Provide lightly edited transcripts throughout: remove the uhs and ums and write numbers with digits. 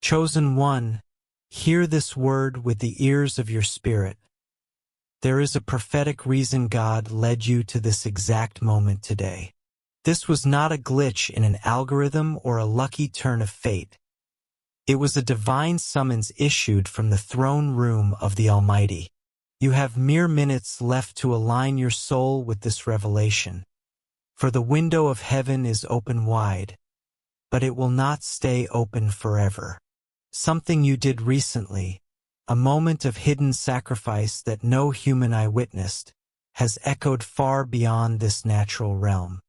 Chosen one, hear this word with the ears of your spirit. There is a prophetic reason God led you to this exact moment today. This was not a glitch in an algorithm or a lucky turn of fate. It was a divine summons issued from the throne room of the Almighty. You have mere minutes left to align your soul with this revelation. For the window of heaven is open wide, but it will not stay open forever. Something you did recently, a moment of hidden sacrifice that no human eye witnessed, has echoed far beyond this natural realm.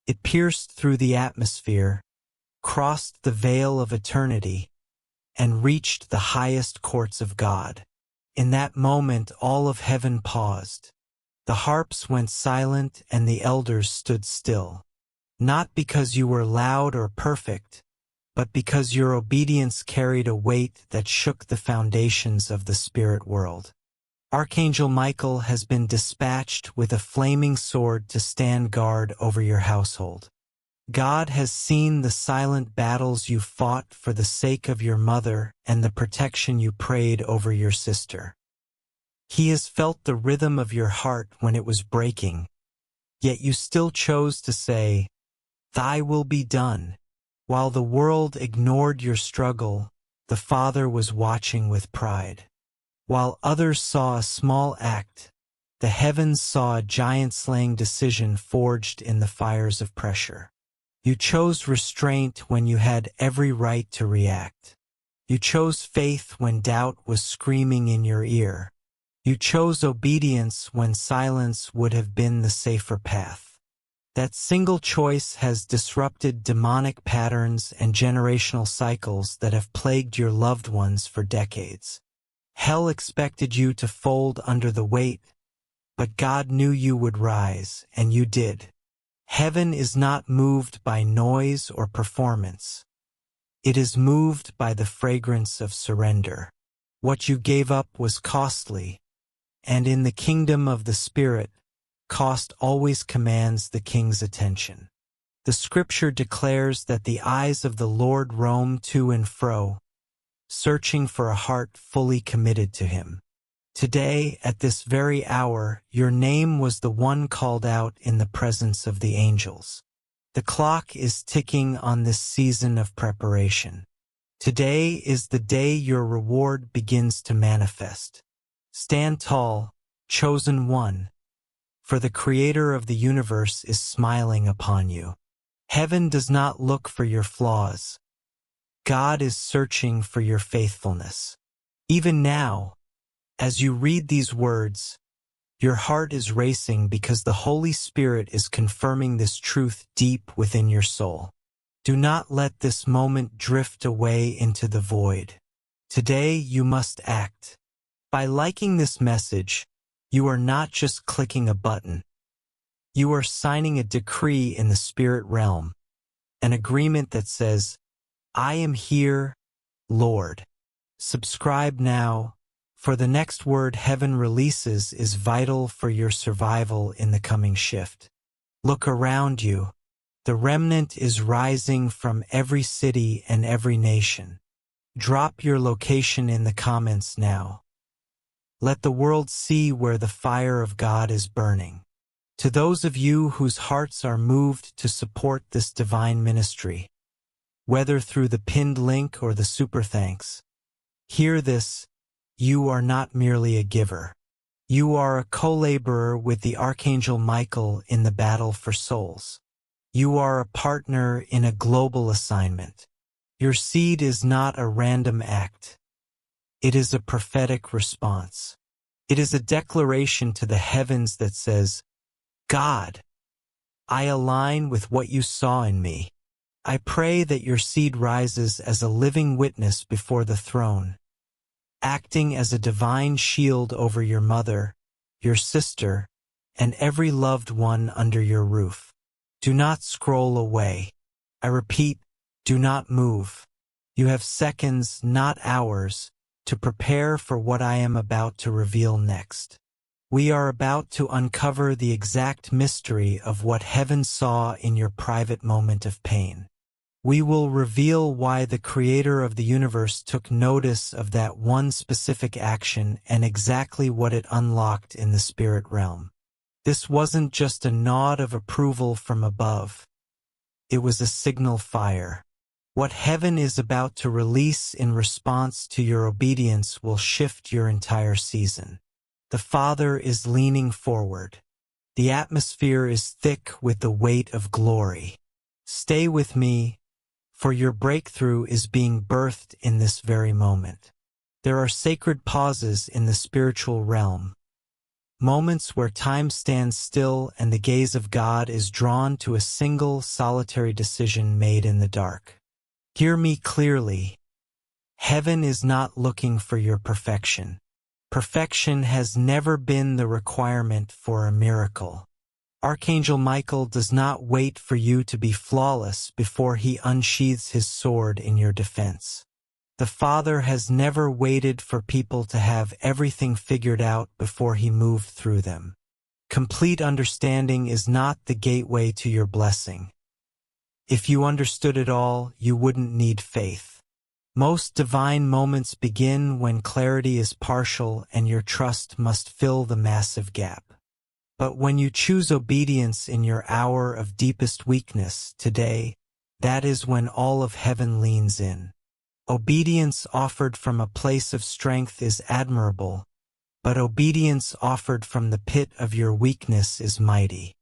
It pierced through the atmosphere, crossed the veil of eternity, and reached the highest courts of God. In that moment all of heaven paused. The harps went silent and the elders stood still. Not because you were loud or perfect, but because your obedience carried a weight that shook the foundations of the spirit world. Archangel Michael has been dispatched with a flaming sword to stand guard over your household. God has seen the silent battles you fought for the sake of your mother and the protection you prayed over your sister. He has felt the rhythm of your heart when it was breaking, yet you still chose to say, "Thy will be done." While the world ignored your struggle, the Father was watching with pride. While others saw a small act, the heavens saw a giant-slaying decision forged in the fires of pressure. You chose restraint when you had every right to react. You chose faith when doubt was screaming in your ear. You chose obedience when silence would have been the safer path. That single choice has disrupted demonic patterns and generational cycles that have plagued your loved ones for decades. Hell expected you to fold under the weight, but God knew you would rise, and you did. Heaven is not moved by noise or performance. It is moved by the fragrance of surrender. What you gave up was costly, and in the kingdom of the Spirit, cost always commands the King's attention. The Scripture declares that the eyes of the Lord roam to and fro, searching for a heart fully committed to Him. Today, at this very hour, your name was the one called out in the presence of the angels. The clock is ticking on this season of preparation. Today is the day your reward begins to manifest. Stand tall, chosen one, for the Creator of the universe is smiling upon you. Heaven does not look for your flaws. God is searching for your faithfulness. Even now, as you read these words, your heart is racing because the Holy Spirit is confirming this truth deep within your soul. Do not let this moment drift away into the void. Today you must act. By liking this message, you are not just clicking a button. You are signing a decree in the spirit realm, an agreement that says, "I am here, Lord." Subscribe now, for the next word heaven releases is vital for your survival in the coming shift. Look around you. The remnant is rising from every city and every nation. Drop your location in the comments now. Let the world see where the fire of God is burning. To those of you whose hearts are moved to support this divine ministry, whether through the pinned link or the super thanks, hear this: you are not merely a giver. You are a co-laborer with the Archangel Michael in the battle for souls. You are a partner in a global assignment. Your seed is not a random act. It is a prophetic response. It is a declaration to the heavens that says, "God, I align with what you saw in me." I pray that your seed rises as a living witness before the throne, acting as a divine shield over your mother, your sister, and every loved one under your roof. Do not scroll away. I repeat, do not move. You have seconds, not hours, to prepare for what I am about to reveal next. We are about to uncover the exact mystery of what heaven saw in your private moment of pain. We will reveal why the Creator of the universe took notice of that one specific action and exactly what it unlocked in the spirit realm. This wasn't just a nod of approval from above. It was a signal fire. What heaven is about to release in response to your obedience will shift your entire season. The Father is leaning forward. The atmosphere is thick with the weight of glory. Stay with me, for your breakthrough is being birthed in this very moment. There are sacred pauses in the spiritual realm, moments where time stands still and the gaze of God is drawn to a single solitary decision made in the dark. Hear me clearly. Heaven is not looking for your perfection. Perfection has never been the requirement for a miracle. Archangel Michael does not wait for you to be flawless before he unsheathes his sword in your defense. The Father has never waited for people to have everything figured out before he moved through them. Complete understanding is not the gateway to your blessing. If you understood it all, you wouldn't need faith. Most divine moments begin when clarity is partial and your trust must fill the massive gap. But when you choose obedience in your hour of deepest weakness today, that is when all of heaven leans in. Obedience offered from a place of strength is admirable, but obedience offered from the pit of your weakness is mighty.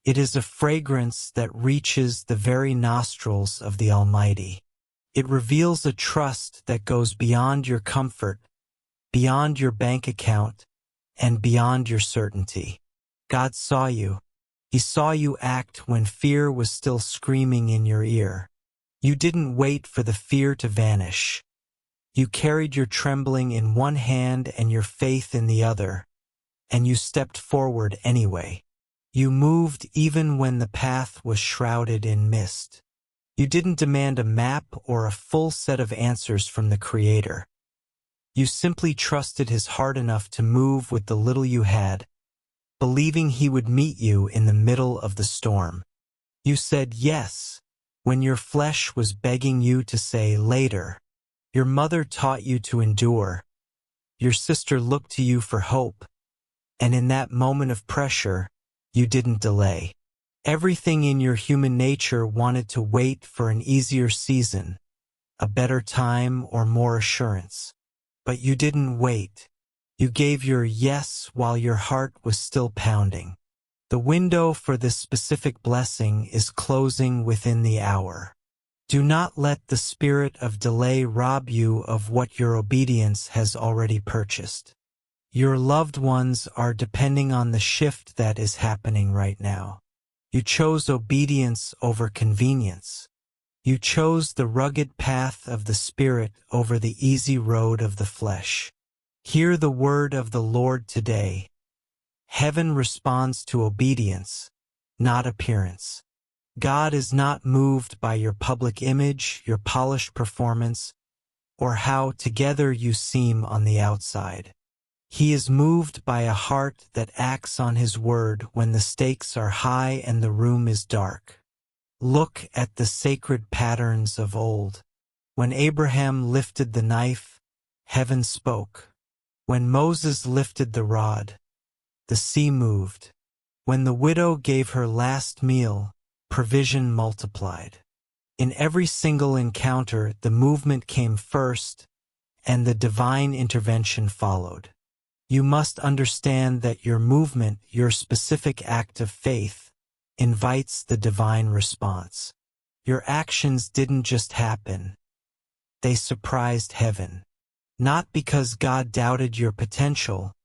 It is a fragrance that reaches the very nostrils of the Almighty. It reveals a trust that goes beyond your comfort, beyond your bank account, and beyond your certainty. God saw you. He saw you act when fear was still screaming in your ear. You didn't wait for the fear to vanish. You carried your trembling in one hand and your faith in the other, and you stepped forward anyway. You moved even when the path was shrouded in mist. You didn't demand a map or a full set of answers from the Creator. You simply trusted His heart enough to move with the little you had, believing He would meet you in the middle of the storm. You said yes when your flesh was begging you to say later. Your mother taught you to endure. Your sister looked to you for hope. And in that moment of pressure, you didn't delay. Everything in your human nature wanted to wait for an easier season, a better time, or more assurance. But you didn't wait. You gave your yes while your heart was still pounding. The window for this specific blessing is closing within the hour. Do not let the spirit of delay rob you of what your obedience has already purchased. Your loved ones are depending on the shift that is happening right now. You chose obedience over convenience. You chose the rugged path of the Spirit over the easy road of the flesh. Hear the word of the Lord today. Heaven responds to obedience, not appearance. God is not moved by your public image, your polished performance, or how together you seem on the outside. He is moved by a heart that acts on His word when the stakes are high and the room is dark. Look at the sacred patterns of old. When Abraham lifted the knife, heaven spoke. When Moses lifted the rod, the sea moved. When the widow gave her last meal, provision multiplied. In every single encounter, the movement came first, and the divine intervention followed. You must understand that your movement, your specific act of faith, invites the divine response. Your actions didn't just happen. They surprised heaven. Not because God doubted your potential,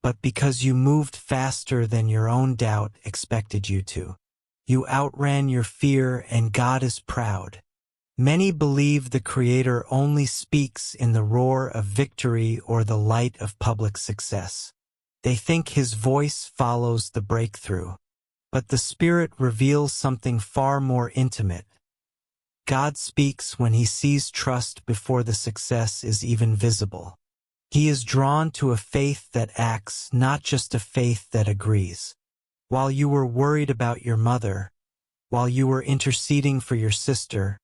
but because you moved faster than your own doubt expected you to. You outran your fear, and God is proud. Many believe the Creator only speaks in the roar of victory or the light of public success. They think His voice follows the breakthrough. But the Spirit reveals something far more intimate. God speaks when He sees trust before the success is even visible. He is drawn to a faith that acts, not just a faith that agrees. While you were worried about your mother, while you were interceding for your sister,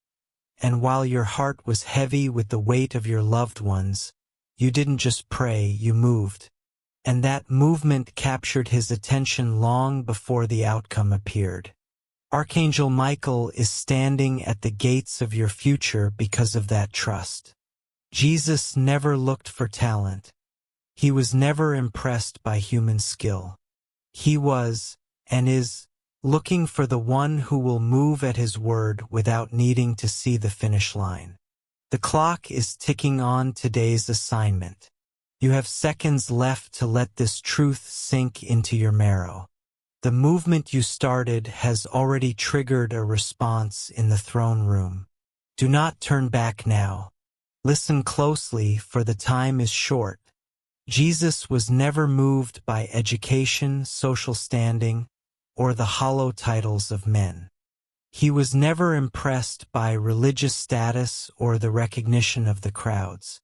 And while your heart was heavy with the weight of your loved ones, you didn't just pray, you moved. And that movement captured his attention long before the outcome appeared. Archangel Michael is standing at the gates of your future because of that trust. Jesus never looked for talent. He was never impressed by human skill. He was, and is, looking for the one who will move at his word without needing to see the finish line. The clock is ticking on today's assignment. You have seconds left to let this truth sink into your marrow. The movement you started has already triggered a response in the throne room. Do not turn back now. Listen closely, for the time is short. Jesus was never moved by education, social standing, or the hollow titles of men. He was never impressed by religious status or the recognition of the crowds.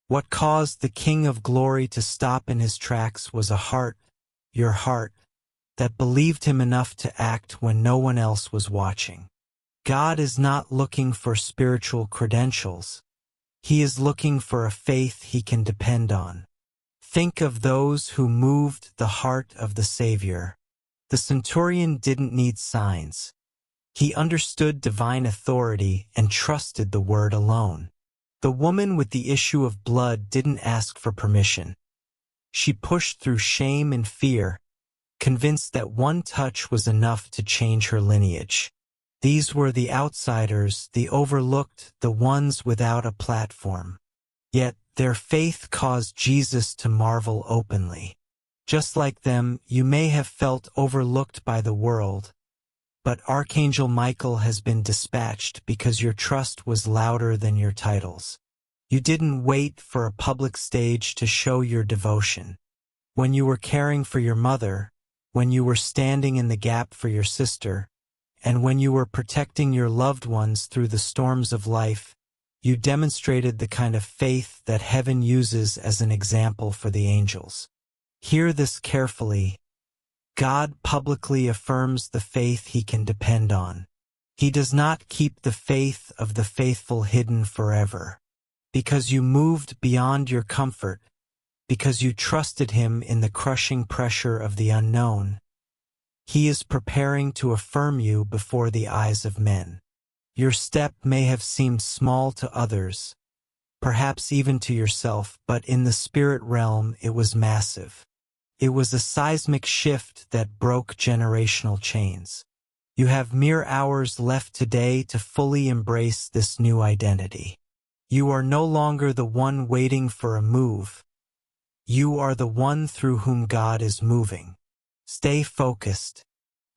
What caused the King of Glory to stop in his tracks was a heart, your heart, that believed him enough to act when no one else was watching. God is not looking for spiritual credentials. He is looking for a faith he can depend on. Think of those who moved the heart of the Savior. The centurion didn't need signs. He understood divine authority and trusted the word alone. The woman with the issue of blood didn't ask for permission. She pushed through shame and fear, convinced that one touch was enough to change her lineage. These were the outsiders, the overlooked, the ones without a platform. Yet their faith caused Jesus to marvel openly. Just like them, you may have felt overlooked by the world, but Archangel Michael has been dispatched because your trust was louder than your titles. You didn't wait for a public stage to show your devotion. When you were caring for your mother, when you were standing in the gap for your sister, and when you were protecting your loved ones through the storms of life, you demonstrated the kind of faith that heaven uses as an example for the angels. Hear this carefully. God publicly affirms the faith he can depend on. He does not keep the faith of the faithful hidden forever. Because you moved beyond your comfort, because you trusted him in the crushing pressure of the unknown, he is preparing to affirm you before the eyes of men. Your step may have seemed small to others, perhaps even to yourself, but in the spirit realm it was massive. It was a seismic shift that broke generational chains. You have mere hours left today to fully embrace this new identity. You are no longer the one waiting for a move. You are the one through whom God is moving. Stay focused.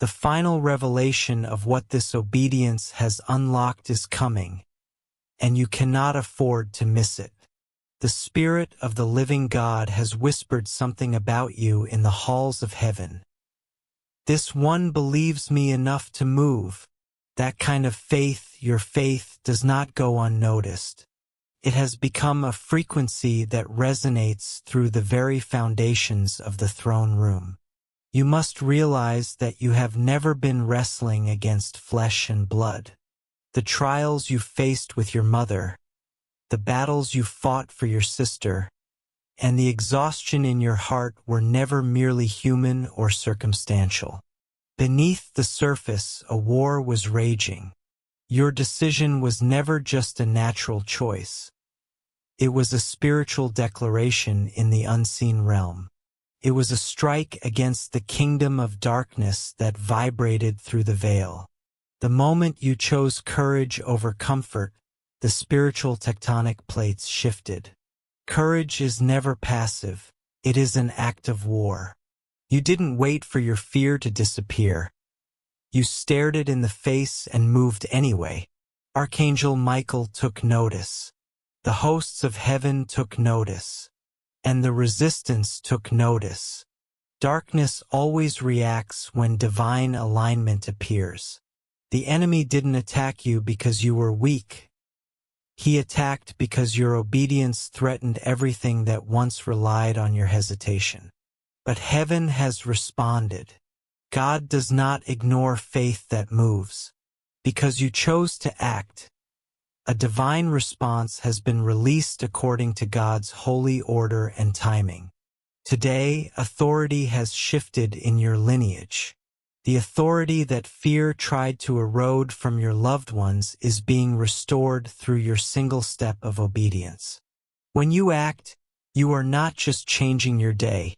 The final revelation of what this obedience has unlocked is coming, and you cannot afford to miss it. The Spirit of the living God has whispered something about you in the halls of heaven. This one believes me enough to move. That kind of faith, your faith, does not go unnoticed. It has become a frequency that resonates through the very foundations of the throne room. You must realize that you have never been wrestling against flesh and blood. The trials you faced with your mother, the battles you fought for your sister, and the exhaustion in your heart were never merely human or circumstantial. Beneath the surface, a war was raging. Your decision was never just a natural choice. It was a spiritual declaration in the unseen realm. It was a strike against the kingdom of darkness that vibrated through the veil. The moment you chose courage over comfort, the spiritual tectonic plates shifted. Courage is never passive. It is an act of war. You didn't wait for your fear to disappear. You stared it in the face and moved anyway. Archangel Michael took notice. The hosts of heaven took notice. And the resistance took notice. Darkness always reacts when divine alignment appears. The enemy didn't attack you because you were weak. He attacked because your obedience threatened everything that once relied on your hesitation. But heaven has responded. God does not ignore faith that moves. Because you chose to act, A divine response has been released according to God's holy order and timing. Today, authority has shifted in your lineage. The authority that fear tried to erode from your loved ones is being restored through your single step of obedience. When you act, you are not just changing your day,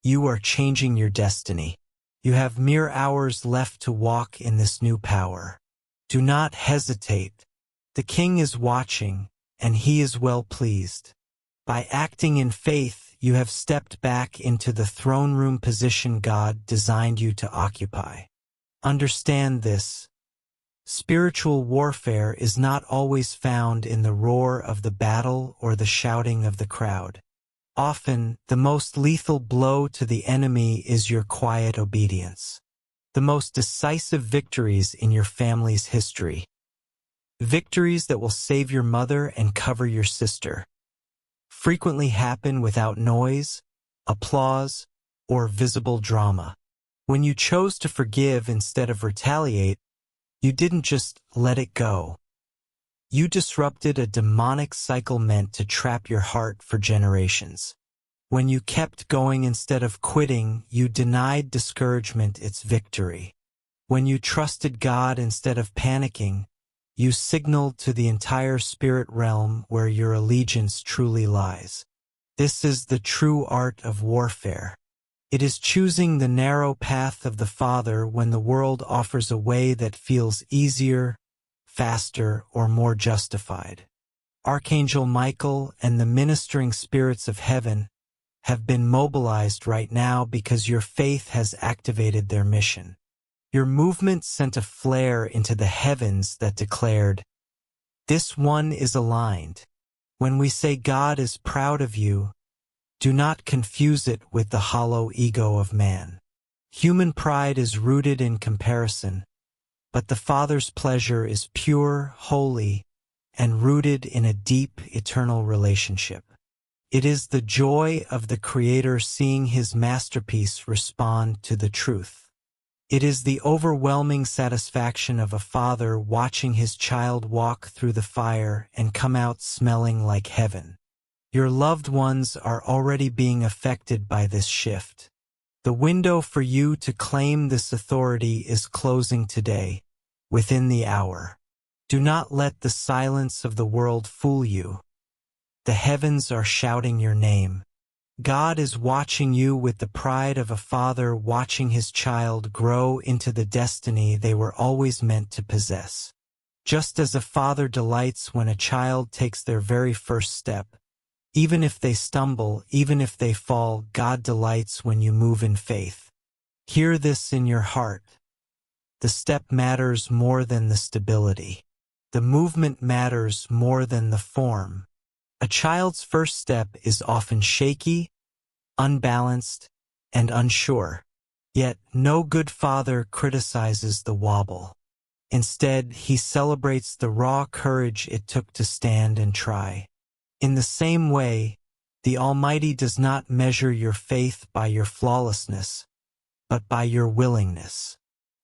you are changing your destiny. You have mere hours left to walk in this new power. Do not hesitate. The King is watching, and he is well pleased. By acting in faith, you have stepped back into the throne room position God designed you to occupy. Understand this. Spiritual warfare is not always found in the roar of the battle or the shouting of the crowd. Often, the most lethal blow to the enemy is your quiet obedience. The most decisive victories in your family's history. Victories that will save your mother and cover your sister. Frequently happen without noise, applause, or visible drama. When you chose to forgive instead of retaliate, you didn't just let it go. You disrupted a demonic cycle meant to trap your heart for generations. When you kept going instead of quitting, you denied discouragement its victory. When you trusted God instead of panicking, you signaled to the entire spirit realm where your allegiance truly lies. This is the true art of warfare. It is choosing the narrow path of the Father when the world offers a way that feels easier, faster, or more justified. Archangel Michael and the ministering spirits of heaven have been mobilized right now because your faith has activated their mission. Your movement sent a flare into the heavens that declared, "This one is aligned." When we say God is proud of you, do not confuse it with the hollow ego of man. Human pride is rooted in comparison, but the Father's pleasure is pure, holy, and rooted in a deep, eternal relationship. It is the joy of the Creator seeing His masterpiece respond to the truth. It is the overwhelming satisfaction of a father watching his child walk through the fire and come out smelling like heaven. Your loved ones are already being affected by this shift. The window for you to claim this authority is closing today, within the hour. Do not let the silence of the world fool you. The heavens are shouting your name. God is watching you with the pride of a father watching his child grow into the destiny they were always meant to possess. Just as a father delights when a child takes their very first step, even if they stumble, even if they fall, God delights when you move in faith. Hear this in your heart. The step matters more than the stability. The movement matters more than the form. A child's first step is often shaky, unbalanced, and unsure. Yet no good father criticizes the wobble. Instead, he celebrates the raw courage it took to stand and try. In the same way, the Almighty does not measure your faith by your flawlessness, but by your willingness.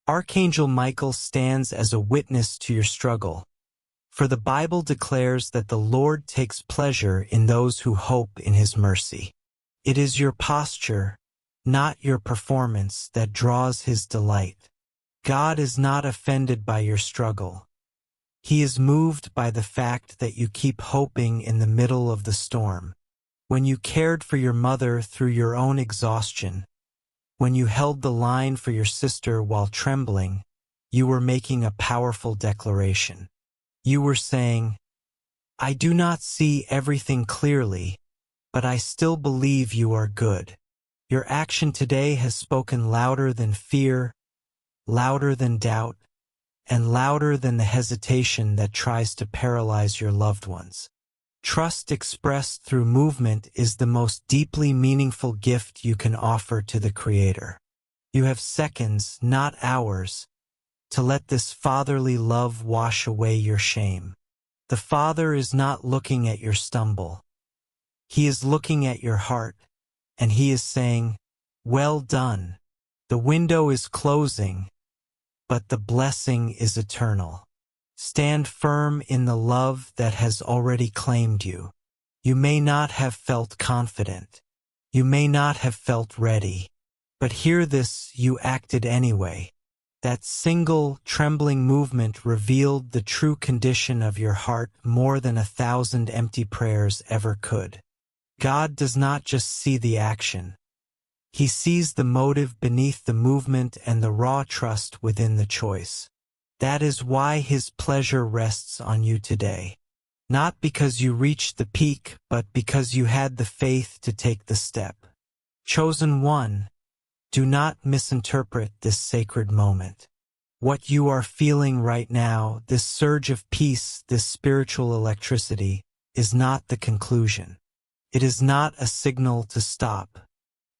Archangel Michael stands as a witness to your struggle, for the Bible declares that the Lord takes pleasure in those who hope in His mercy. It is your posture, not your performance, that draws His delight. God is not offended by your struggle. He is moved by the fact that you keep hoping in the middle of the storm. When you cared for your mother through your own exhaustion, when you held the line for your sister while trembling, you were making a powerful declaration. You were saying, "I do not see everything clearly, but I still believe you are good." Your action today has spoken louder than fear, louder than doubt, and louder than the hesitation that tries to paralyze your loved ones. Trust expressed through movement is the most deeply meaningful gift you can offer to the Creator. You have seconds, not hours, to let this fatherly love wash away your shame. The Father is not looking at your stumble. He is looking at your heart, and He is saying, "Well done." The window is closing, but the blessing is eternal. Stand firm in the love that has already claimed you. You may not have felt confident. You may not have felt ready. But hear this, you acted anyway. That single, trembling movement revealed the true condition of your heart more than 1,000 empty prayers ever could. God does not just see the action. He sees the motive beneath the movement and the raw trust within the choice. That is why His pleasure rests on you today. Not because you reached the peak, but because you had the faith to take the step. Chosen one, do not misinterpret this sacred moment. What you are feeling right now, this surge of peace, this spiritual electricity, is not the conclusion. It is not a signal to stop.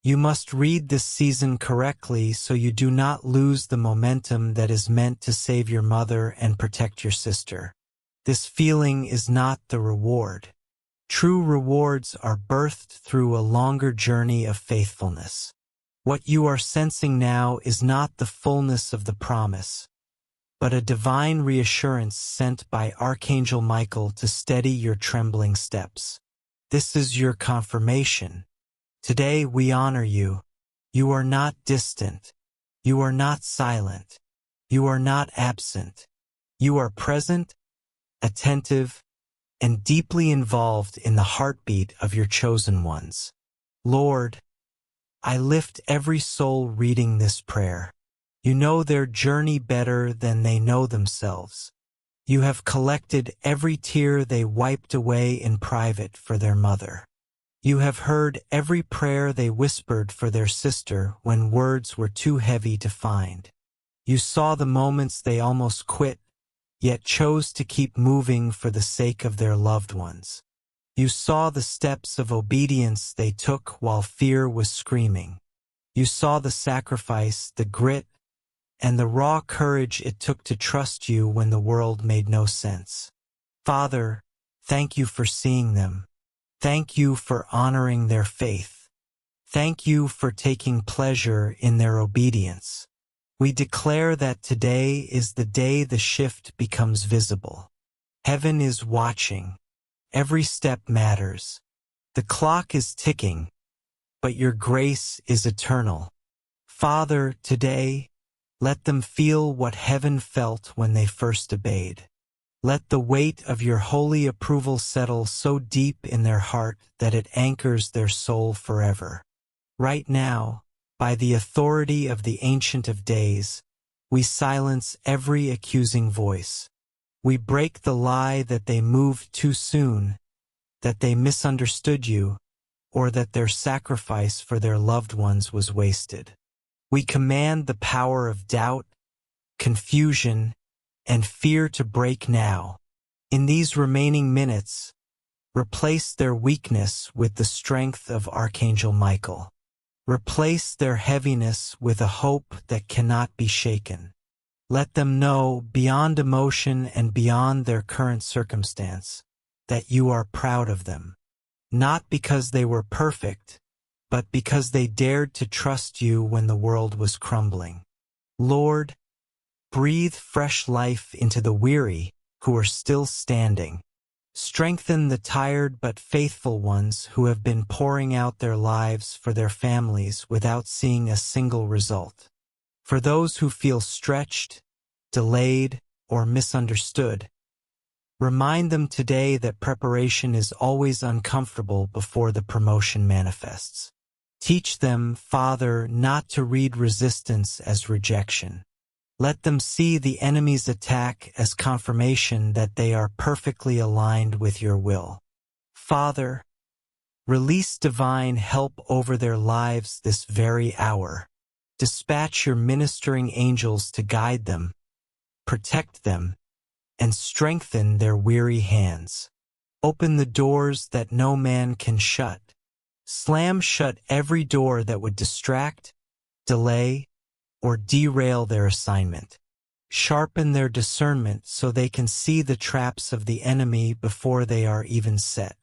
You must read this season correctly so you do not lose the momentum that is meant to save your mother and protect your sister. This feeling is not the reward. True rewards are birthed through a longer journey of faithfulness. What you are sensing now is not the fullness of the promise, but a divine reassurance sent by Archangel Michael to steady your trembling steps. This is your confirmation. Today we honor you. You are not distant. You are not silent. You are not absent. You are present, attentive, and deeply involved in the heartbeat of your chosen ones. Lord, I lift every soul reading this prayer. You know their journey better than they know themselves. You have collected every tear they wiped away in private for their mother. You have heard every prayer they whispered for their sister when words were too heavy to find. You saw the moments they almost quit, yet chose to keep moving for the sake of their loved ones. You saw the steps of obedience they took while fear was screaming. You saw the sacrifice, the grit, and the raw courage it took to trust you when the world made no sense. Father, thank you for seeing them. Thank you for honoring their faith. Thank you for taking pleasure in their obedience. We declare that today is the day the shift becomes visible. Heaven is watching. Every step matters. The clock is ticking, but your grace is eternal. Father, today, let them feel what heaven felt when they first obeyed. Let the weight of your holy approval settle so deep in their heart that it anchors their soul forever. Right now, by the authority of the Ancient of Days, we silence every accusing voice. We break the lie that they moved too soon, that they misunderstood you, or that their sacrifice for their loved ones was wasted. We command the power of doubt, confusion, and fear to break now. In these remaining minutes, replace their weakness with the strength of Archangel Michael. Replace their heaviness with a hope that cannot be shaken. Let them know, beyond emotion and beyond their current circumstance, that you are proud of them. Not because they were perfect, but because they dared to trust you when the world was crumbling. Lord, breathe fresh life into the weary who are still standing. Strengthen the tired but faithful ones who have been pouring out their lives for their families without seeing a single result. For those who feel stretched, delayed, or misunderstood, remind them today that preparation is always uncomfortable before the promotion manifests. Teach them, Father, not to read resistance as rejection. Let them see the enemy's attack as confirmation that they are perfectly aligned with your will. Father, release divine help over their lives this very hour. Dispatch your ministering angels to guide them, protect them, and strengthen their weary hands. Open the doors that no man can shut. Slam shut every door that would distract, delay, or derail their assignment. Sharpen their discernment so they can see the traps of the enemy before they are even set.